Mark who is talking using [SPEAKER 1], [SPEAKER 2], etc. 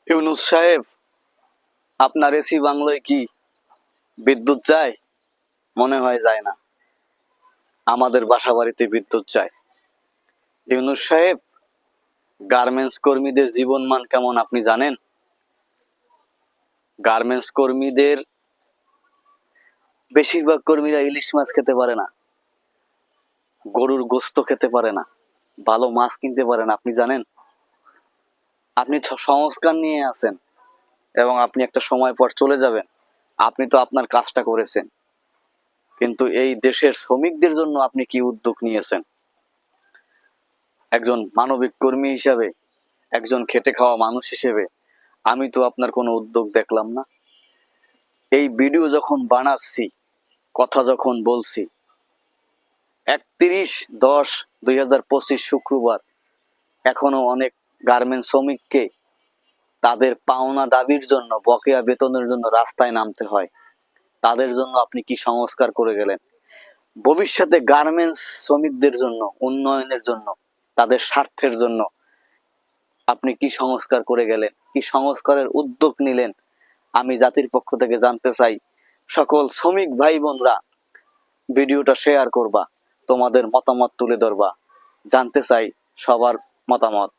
[SPEAKER 1] ইউনুস সাহেব, আপনার এসি বাংলায় কি বিদ্যুৎ যায়? মনে হয় যায় না। আমাদের বাসা বাড়িতে বিদ্যুৎ যায়। ইউনুস সাহেব, গার্মেন্টস কর্মীদের জীবন মান কেমন আপনি জানেন? গার্মেন্টস কর্মীদের বেশিরভাগ কর্মীরা ইলিশ মাছ খেতে পারে না, গরুর গোস্ত খেতে পারে না, ভালো মাছ কিনতে পারে না। আপনি জানেন? আপনি সংস্কার নিয়ে আছেন এবং আপনি একটা সময় পর চলে যাবেন। আপনি তো আপনার কাজটা করেছেন, কিন্তু এই দেশের শ্রমিকদের জন্য আপনি কি উদ্যোগ নিয়েছেন? একজন মানবিক কর্মী হিসাবে, একজন খেটে খাওয়া মানুষ হিসেবে আমি তো আপনার কোনো উদ্যোগ দেখলাম না। এই ভিডিও যখন বানাচ্ছি, কথা যখন বলছি, 31/10/2025 শুক্রবার, এখনো অনেক গার্মেন্টস শ্রমিককে তাদের পাওনা দাবির জন্য, বকেয়া বেতনের জন্য রাস্তায় নামতে হয়। তাদের জন্য আপনি কি সংস্কার করে গেলেন? ভবিষ্যতে গার্মেন্টস শ্রমিকদের জন্য, উন্নয়নের জন্য, তাদের স্বার্থের জন্য আপনি কি সংস্কার করে গেলেন? কি সংস্কারের উদ্যোগ নিলেন? আমি জাতির পক্ষ থেকে জানতে চাই। সকল শ্রমিক ভাই বোনরা ভিডিওটা শেয়ার করবা, তোমাদের মতামত তুলে ধরবা। জানতে চাই সবার মতামত।